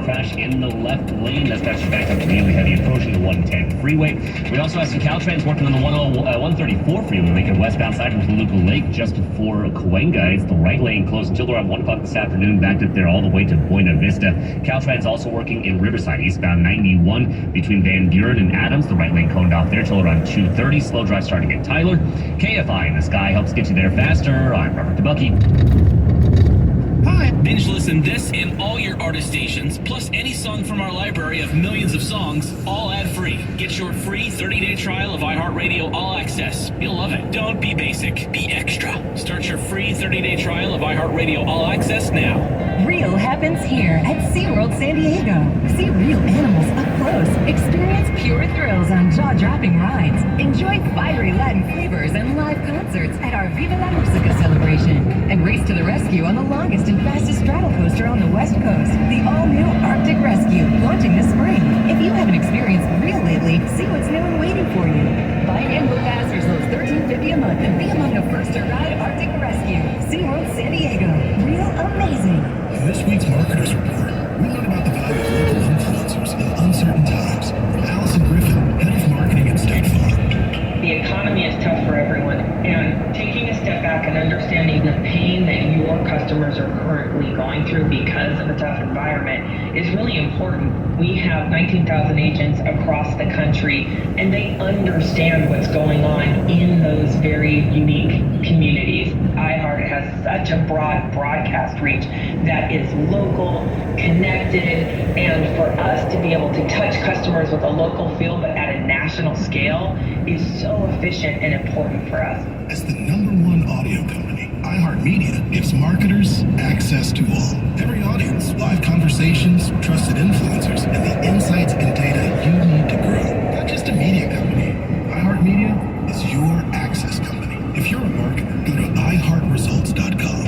crash in the left lane. That's got you back up to really heavy approaching the 110 freeway. We also have some Caltrans working on the 134 freeway, making westbound side from Toluca Lake just before Cahuenga. It's the right lane closed until around 1 o'clock this afternoon, backed up there all the way to Buena Vista. Caltrans also working in Riverside, eastbound 91 between Van Buren and Adams. The right lane coned off there till around 2:30. Slow drive starting at Tyler. KFI in the sky helps get you there faster. I'm Robert DeBucky. Hi. Binge listen this and all your artist stations, plus any song from our library of millions of songs, all ad-free. Get your free 30-day trial of iHeartRadio All Access. You'll love it. Don't be basic. Be extra. Start your free 30-day trial of iHeartRadio All Access now. Real happens here at SeaWorld San Diego. See real animals up close. Experience pure thrills on jaw-dropping rides. Enjoy fiery Latin flavors and live concerts at our Viva La Musica celebration. And race to the rescue on the longest and fastest straddle coaster on the West Coast, the all-new Arctic Rescue, launching this spring. If you haven't experienced real lately, see what's new and waiting for you. Buy an annual pass for as low as $13.50 a month and be among the first to ride Arctic Rescue. SeaWorld San Diego. Real amazing. In this week's Marketers Report, we learn about the value of local influencers in uncertain times. From Allison Griffin, Head of Marketing at State Farm. The economy is tough for everyone, and taking a step back and understanding the pain that your customers are currently going through because of a tough environment is really important. We have 19,000 agents across the country, and they understand what's going on in those very unique communities. iHeart has such a broad broadcast reach that is local, connected, and for us to be able to touch customers with a local feel but at a national scale is so efficient and important for us. As the #1 audio company, iHeartMedia gives marketers access to all. Every audience, live conversations, trusted influencers, and the insights and data you need to grow. Not just a media company. iHeartMedia is your access company. If you're a marketer, go to iHeartResults.com.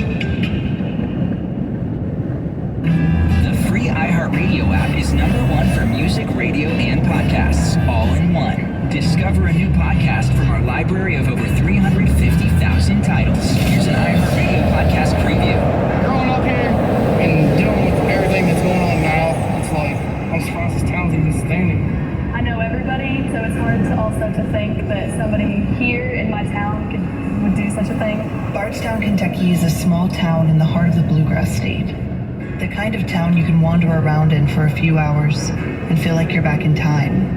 The free iHeartRadio app is #1 for music, radio, and podcasts, all in one. Discover a new podcast from our library of over 350,000 titles. Here's an iHeartRadio podcast preview. Growing up here and dealing with everything that's going on now, it's like, I'm surprised this town's even standing. I know everybody, so it's hard to also to think that somebody here in my town would do such a thing. Bardstown, Kentucky is a small town in the heart of the Bluegrass State. The kind of town you can wander around in for a few hours and feel like you're back in time.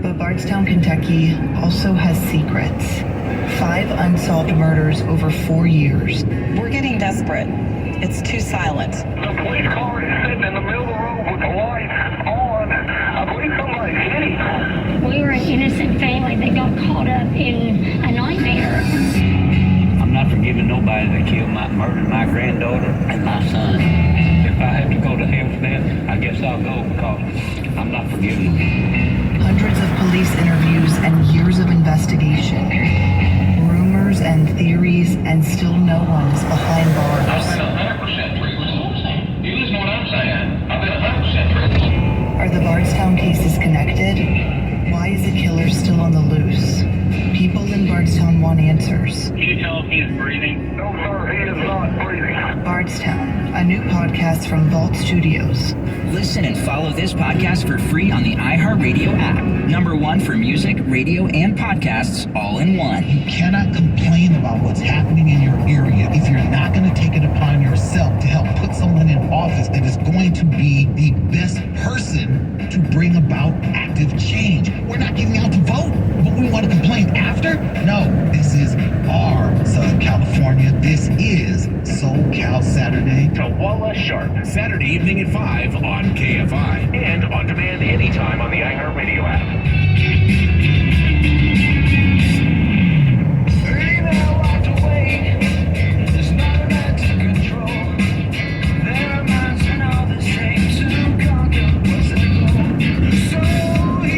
But Bardstown, Kentucky also has secrets. 5 unsolved murders over 4 years. We're getting desperate. It's too silent. The police car is sitting in the middle of the road with the lights on. I believe somebody's hitting. We were an innocent family that got caught up in a nightmare. I'm not forgiving nobody that murdered my granddaughter and my son. If I have to go to hell for that, I guess I'll go because I'm not forgiving them. Hundreds of police interviews and years of investigation. Rumors and theories, and still no one is behind bars. I've been 100% free. What I'm saying? You listen to what I'm saying. I've been 100% free. Are the Bardstown cases connected? Why is the killer still on the loose? People in Bardstown want answers. Can you tell if he is breathing? No, sir, he is not breathing. Bardstown, a new podcast from Vault Studios. Listen and follow this podcast for free on the iHeartRadio app. #1 for music, radio, and podcasts, all in one. You cannot complain about what's happening in your area if you're not going to take it upon yourself to help put someone in office that is going to be the best person to bring about active change. We're not getting out to vote, but we want to complain after? No, this is our Southern California. This is SoCal Saturday. Tawala Sharp, Saturday evening at 5 on KFI and on demand anytime on the iHeartRadio app.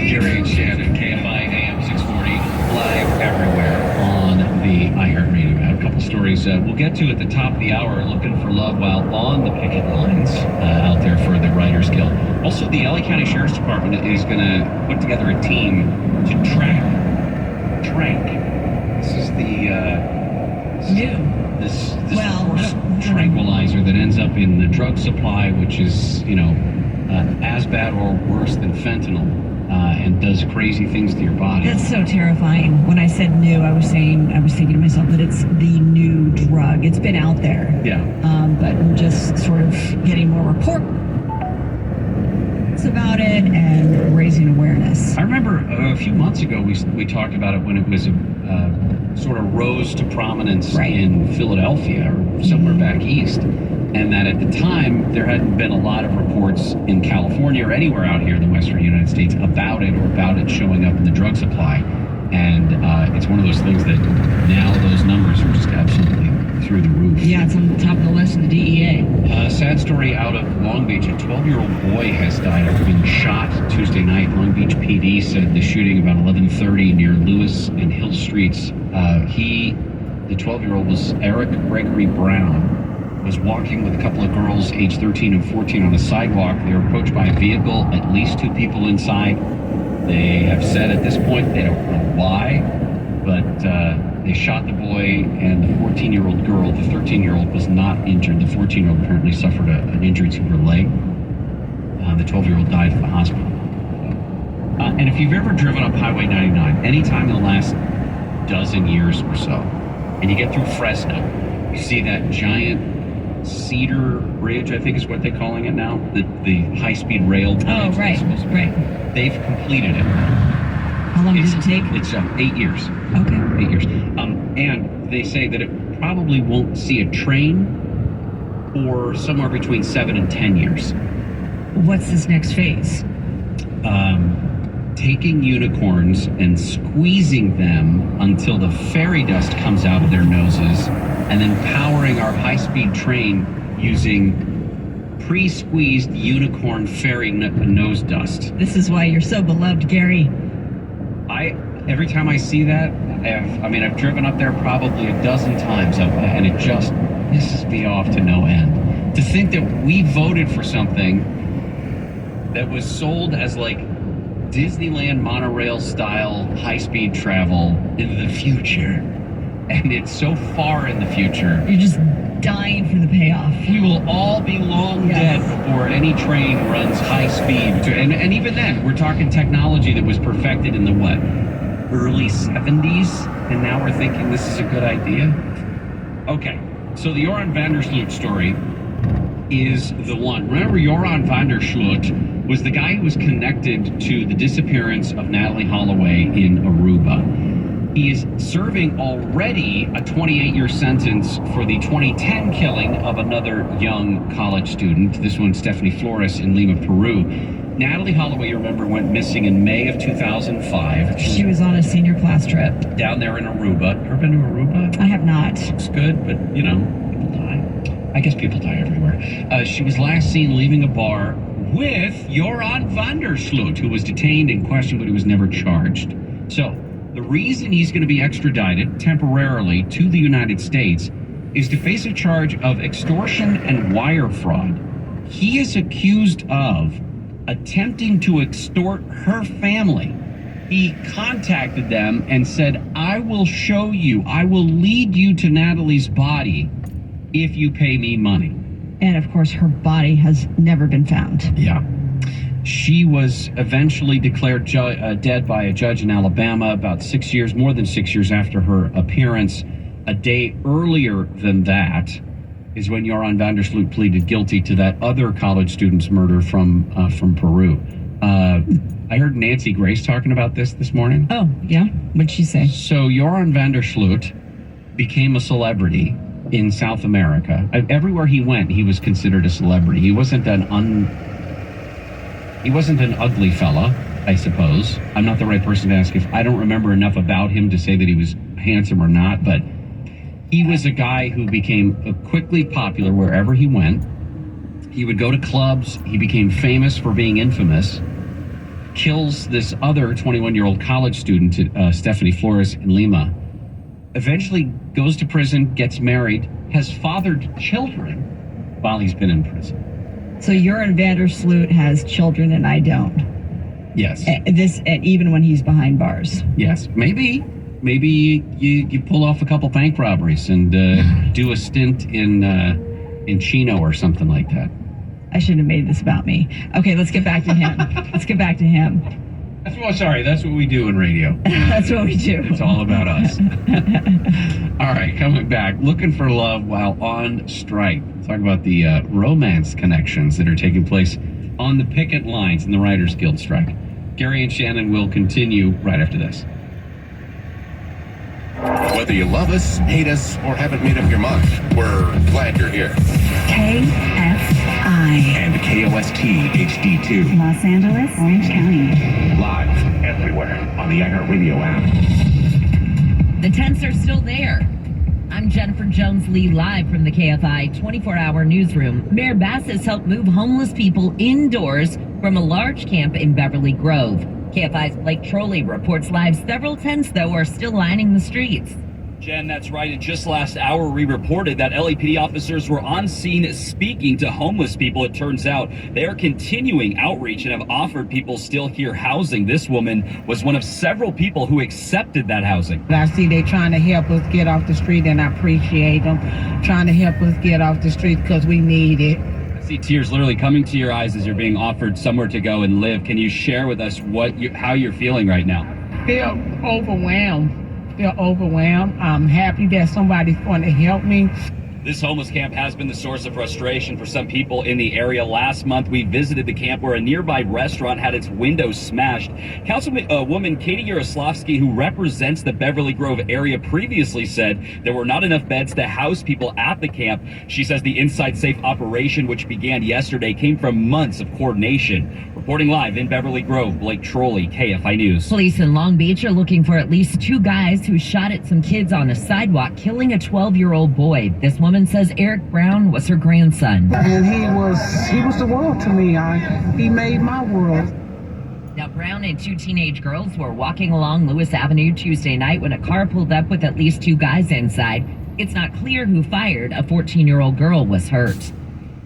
Jerry and Shannon, KFI AM 640, live everywhere on the iHeartRadio app. A couple stories we'll get to at the top of the hour, looking for love while on the picket lines out there for the Writers Guild. Also, the LA County Sheriff's Department is going to put together a team to track Trank. This is the this tranquilizer that ends up in the drug supply, which is, as bad or worse than fentanyl and does crazy things to your body. That's so terrifying. When I said new, I was thinking to myself that it's the new drug. It's been out there. Yeah. But we're just sort of getting more reports about it and raising awareness. I remember a few months ago we talked about it when it was sort of rose to prominence in Philadelphia or somewhere back east, and that at the time there hadn't been a lot of reports in California or anywhere out here in the western United States about it or about it showing up in the drug supply. And it's one of those things that now those numbers are just absolutely through the roof. Yeah, it's on the top of the list of the DEA. Sad story out of Long Beach. A 12-year-old boy has died after being shot Tuesday night. Long Beach PD said the shooting about 11:30 near Lewis and Hill Streets. The 12-year-old was Eric Gregory Brown, was walking with a couple of girls aged 13 and 14 on a sidewalk. They were approached by a vehicle, at least 2 people inside. They have said at this point they don't know why, but they shot the boy and the 14-year-old girl. The 13-year-old was not injured. The 14-year-old apparently suffered an injury to her leg. The 12-year-old died at the hospital. And if you've ever driven up Highway 99, anytime in the last dozen years or so, and you get through Fresno, you see that giant Cedar Bridge, I think is what they're calling it now, the high-speed rail bridge. Oh, right. They've completed it. How long does it take? It's 8 years. Okay. 8 years. And they say that it probably won't see a train for somewhere between 7 and 10 years. What's this next phase? Taking unicorns and squeezing them until the fairy dust comes out of their noses, and then powering our high-speed train using pre-squeezed unicorn fairy nose dust. This is why you're so beloved, Gary. Every time I see that, I've driven up there probably a dozen times, and it just pisses me off to no end. To think that we voted for something that was sold as like Disneyland monorail style high-speed travel into the future, and it's so far in the future. You're just dying for the payoff. We will all be long dead before any train runs high speed. And even then, we're talking technology that was perfected in the early 70s, and now we're thinking this is a good idea? Okay, so the Joran van der Sloot story is the one. Remember, Joran van der Sloot was the guy who was connected to the disappearance of Natalie Holloway in Aruba. He is serving already a 28-year sentence for the 2010 killing of another young college student, this one Stephanie Flores in Lima, Peru. Natalie Holloway, you remember, went missing in May of 2005. She was on a senior class trip. Down there in Aruba. Ever been to Aruba? I have not. Looks good, but, people die. I guess people die everywhere. She was last seen leaving a bar with Joran van der Sloot, who was detained and questioned, but he was never charged. So, the reason he's going to be extradited temporarily to the United States is to face a charge of extortion and wire fraud. He is accused of attempting to extort her family. He contacted them and said, I will show you, I will lead you to Natalie's body if you pay me money. And of course, her body has never been found. Yeah. She was eventually declared dead by a judge in Alabama about more than 6 years after her appearance. A day earlier than that is when Joran van der Sloot pleaded guilty to that other college student's murder from Peru. I heard Nancy Grace talking about this morning. Oh, yeah? What'd she say? So Joran van der Sloot became a celebrity in South America. Everywhere he went, he was considered a celebrity. He wasn't an ugly fella, I suppose. I'm not the right person to ask if I don't remember enough about him to say that he was handsome or not, but he was a guy who became quickly popular wherever he went. He would go to clubs. He became famous for being infamous. Kills this other 21-year-old college student, Stephanie Flores in Lima. Eventually goes to prison, gets married, has fathered children while he's been in prison. So Joran van der Sloot has children and I don't. Yes. And even when he's behind bars. Yes. Maybe you pull off a couple bank robberies and do a stint in Chino or something like that. I shouldn't have made this about me. Okay, let's get back to him. That's what we do in radio. That's what we do. It's all about us. All right, coming back, looking for love while on strike. Talk about the romance connections that are taking place on the picket lines in the Writers Guild strike. Gary and Shannon will continue right after this. Whether you love us, hate us, or haven't made up your mind, we're glad you're here. KFI. And KOST HD2. Los Angeles, Orange County. Live everywhere on the iHeartRadio app. The tents are still there. I'm Jennifer Jones-Lee, live from the KFI 24-hour newsroom. Mayor Bass has helped move homeless people indoors from a large camp in Beverly Grove. KFI's Blake Trolley reports live. Several tents, though, are still lining the streets. Jen, that's right. And just last hour, we reported that LAPD officers were on scene speaking to homeless people. It turns out they are continuing outreach and have offered people still here housing. This woman was one of several people who accepted that housing. I see they trying to help us get off the street, and I appreciate them trying to help us get off the street because we need it. I see tears literally coming to your eyes as you're being offered somewhere to go and live. Can you share with us how you're feeling right now? Feel overwhelmed. I'm happy that somebody's going to help me. This homeless camp has been the source of frustration for some people in the area. Last month, we visited the camp where a nearby restaurant had its windows smashed. Councilwoman Katie Yaroslavsky, who represents the Beverly Grove area, previously said there were not enough beds to house people at the camp. She says the Inside Safe operation, which began yesterday, came from months of coordination. Reporting live in Beverly Grove, Blake Trolley, KFI News. Police in Long Beach are looking for at least 2 guys who shot at some kids on a sidewalk, killing a 12-year-old boy. This woman says Eric Brown was her grandson. And he was the world to me. He made my world. Now, Brown and 2 teenage girls were walking along Lewis Avenue Tuesday night when a car pulled up with at least 2 guys inside. It's not clear who fired. A 14-year-old girl was hurt.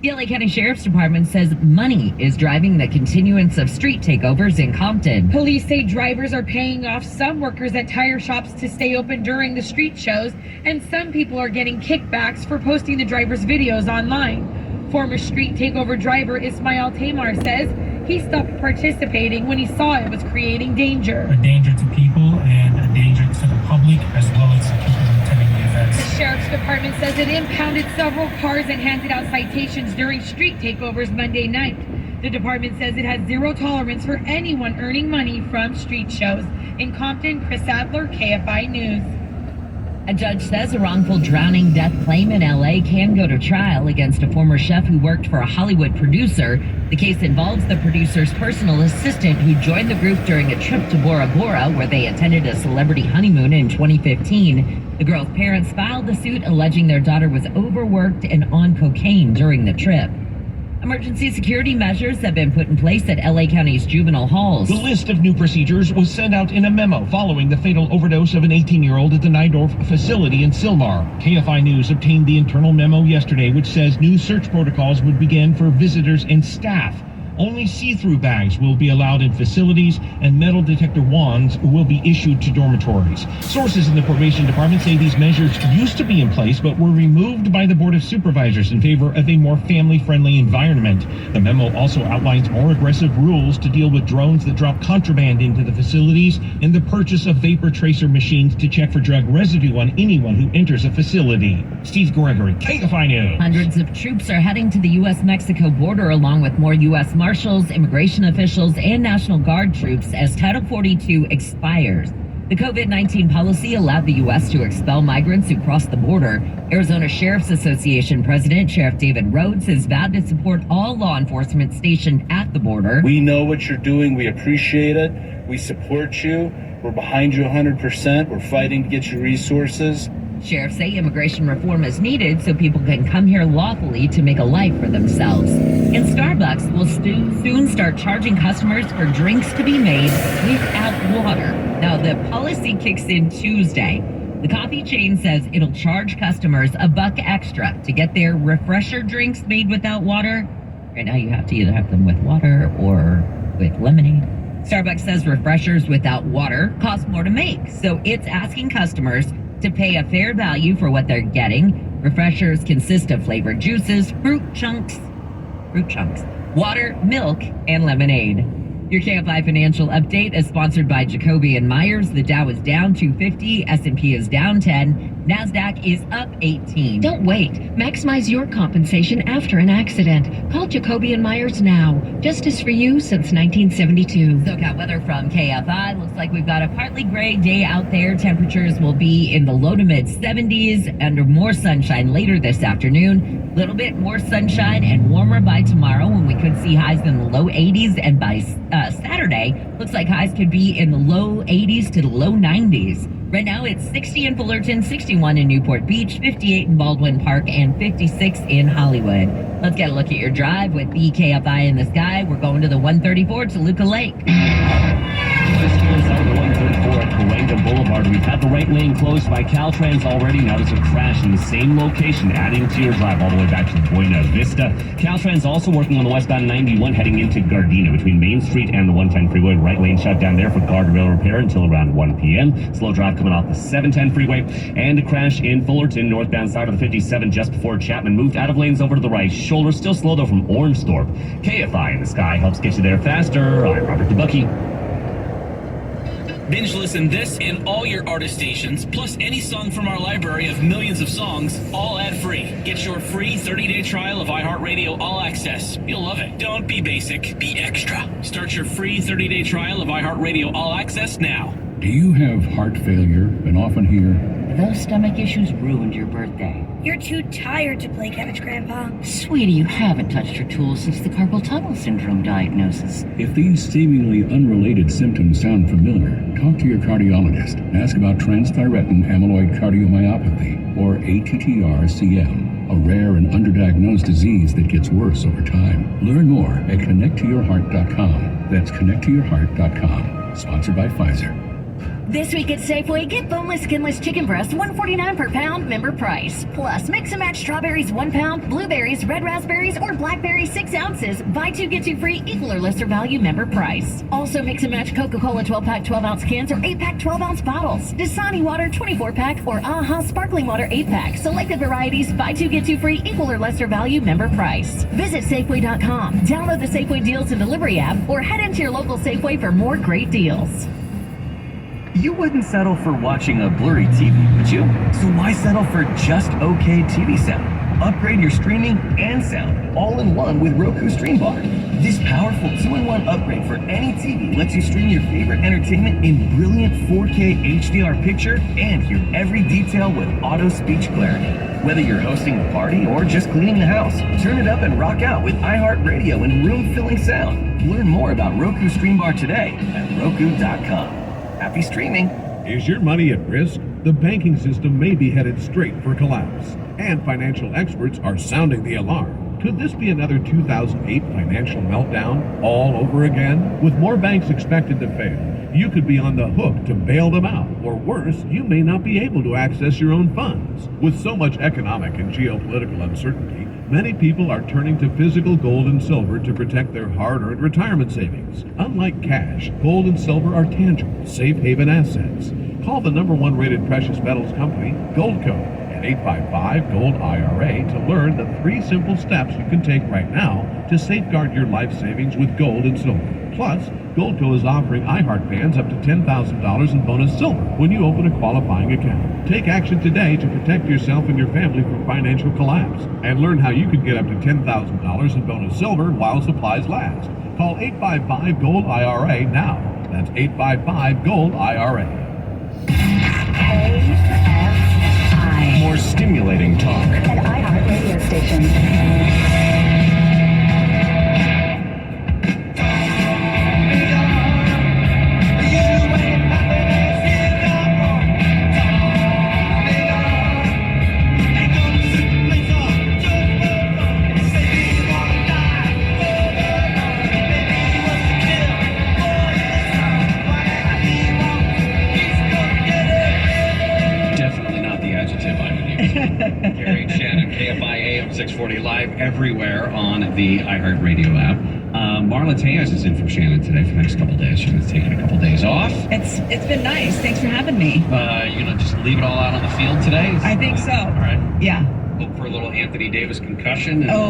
The LA County Sheriff's Department says money is driving the continuance of street takeovers in Compton. Police say drivers are paying off some workers at tire shops to stay open during the street shows, and some people are getting kickbacks for posting the drivers' videos online. Former street takeover driver Ismail Tamar says he stopped participating when he saw it was creating danger. A danger to people and a danger to the public as well as the people attending the events. The Sheriff's Department says it impounded several cars and handed out citations during street takeovers Monday night. The department says it has zero tolerance for anyone earning money from street shows. In Compton, Chris Adler, KFI News. A judge says a wrongful drowning death claim in LA can go to trial against a former chef who worked for a Hollywood producer. The case involves the producer's personal assistant who joined the group during a trip to Bora Bora, where they attended a celebrity honeymoon in 2015. The girl's parents filed the suit alleging their daughter was overworked and on cocaine during the trip. Emergency security measures have been put in place at LA County's juvenile halls. The list of new procedures was sent out in a memo following the fatal overdose of an 18-year-old at the Nydorf facility in Sylmar. KFI News obtained the internal memo yesterday, which says new search protocols would begin for visitors and staff. Only see-through bags will be allowed in facilities, and metal detector wands will be issued to dormitories. Sources in the probation department say these measures used to be in place, but were removed by the Board of Supervisors in favor of a more family-friendly environment. The memo also outlines more aggressive rules to deal with drones that drop contraband into the facilities and the purchase of vapor tracer machines to check for drug residue on anyone who enters a facility. Steve Gregory, KFI News. Hundreds of troops are heading to the U.S.-Mexico border, along with more U.S. Marshals, immigration officials, and National Guard troops as Title 42 expires. The COVID-19 policy allowed the U.S. to expel migrants who cross the border. Arizona Sheriff's Association President Sheriff David Rhodes has vowed to support all law enforcement stationed at the border. We know what you're doing. We appreciate it. We support you. We're behind you 100%. We're fighting to get you resources. Sheriffs say immigration reform is needed so people can come here lawfully to make a life for themselves. And Starbucks will soon start charging customers for drinks to be made without water. Now, the policy kicks in Tuesday. The coffee chain says it'll charge customers $1 extra to get their refresher drinks made without water. Right now, you have to either have them with water or with lemonade. Starbucks says refreshers without water cost more to make, so it's asking customers to pay a fair value for what they're getting. Refreshers consist of flavored juices, fruit chunks, fruit chunks, water, milk, and lemonade. Your KFI financial update is sponsored by Jacoby and Myers. The Dow is down 250, S&P is down 10, NASDAQ is up 18. Don't wait. Maximize your compensation after an accident. Call Jacoby and Myers now. Justice for you since 1972. SoCal weather from KFI. Looks like we've got a partly gray day out there. Temperatures will be in the low to mid 70s under more sunshine later this afternoon. A little bit more sunshine and warmer by tomorrow when we could see highs in the low 80s. And by Saturday, looks like highs could be in the low 80s to the low 90s. Right now, it's 60 in Fullerton, 61 in Newport Beach, 58 in Baldwin Park, and 56 in Hollywood. Let's get a look at your drive with the KFI in the sky. We're going to the 134 Toluca Lake. This is out the 134 at Cahuenga Boulevard. We've had the right lane closed by Caltrans already. Now there's a crash in the same location, adding to your drive all the way back to Buena Vista. Caltrans also working on the westbound 91 heading into Gardena between Main Street and the 110 freeway. Right lane shut down there for guardrail repair until around 1 p.m. Slow drive coming off the 710 freeway. And a crash in Fullerton, northbound side of the 57 just before Chapman moved out of lanes over to the right shoulder. Still slow though from Ormsthorpe. KFI in the sky helps get you there faster. I'm Robert DeBucky. Binge listen this and all your artist stations, plus any song from our library of millions of songs, all ad-free. Get your free 30-day trial of iHeartRadio All Access. You'll love it. Don't be basic, be extra. Start your free 30-day trial of iHeartRadio All Access now. Do you have heart failure and often hear, "Those stomach issues ruined your birthday"? You're too tired to play catch, Grandpa. Sweetie, you haven't touched your tools since the carpal tunnel syndrome diagnosis. If these seemingly unrelated symptoms sound familiar, talk to your cardiologist. Ask about transthyretin amyloid cardiomyopathy, or ATTR-CM, a rare and underdiagnosed disease that gets worse over time. Learn more at connecttoyourheart.com. That's connecttoyourheart.com. Sponsored by Pfizer. This week at Safeway, get boneless, skinless chicken breast, $1.49 per pound, member price. Plus, mix and match strawberries, 1 pound, blueberries, red raspberries, or blackberries, 6 ounces. Buy 2, get 2 free, equal or lesser value, member price. Also, mix and match Coca-Cola 12-pack, 12-ounce cans, or 8-pack, 12-ounce bottles. Dasani water, 24-pack, or AHA sparkling water, 8-pack. Selected varieties, buy 2, get 2 free, equal or lesser value, member price. Visit Safeway.com. Download the Safeway Deals and Delivery app, or head into your local Safeway for more great deals. You wouldn't settle for watching a blurry TV, would you? So why settle for just okay TV sound? Upgrade your streaming and sound all in one with Roku Stream Bar. This powerful 2-in-1 upgrade for any TV lets you stream your favorite entertainment in brilliant 4K HDR picture and hear every detail with auto speech clarity. Whether you're hosting a party or just cleaning the house, turn it up and rock out with iHeartRadio and room-filling sound. Learn more about Roku Stream Bar today at Roku.com. Happy streaming. Is your money at risk? The banking system may be headed straight for collapse, and financial experts are sounding the alarm. Could this be another 2008 financial meltdown all over again? With more banks expected to fail, you could be on the hook to bail them out, or worse, you may not be able to access your own funds. With so much economic and geopolitical uncertainty, many people are turning to physical gold and silver to protect their hard-earned retirement savings. Unlike cash, gold and silver are tangible, safe haven assets. Call the #1 rated precious metals company, Goldco, at 855-GOLD-IRA to learn the 3 simple steps you can take right now to safeguard your life savings with gold and silver. Plus, Goldco is offering iHeart fans up to $10,000 in bonus silver when you open a qualifying account. Take action today to protect yourself and your family from financial collapse, and learn how you can get up to $10,000 in bonus silver while supplies last. Call 855-GOLD-IRA now. That's 855-GOLD-IRA. More stimulating talk. An iHeart radio station. Gary and Shannon, KFI AM 640 live everywhere on the iHeartRadio app. Marla Tejas is in from Shannon today for the next couple days. She's taking a couple days off. It's been nice. Thanks for having me. You're gonna just leave it all out on the field today? I think so. All right. Yeah. Hope for a little Anthony Davis concussion. Oh.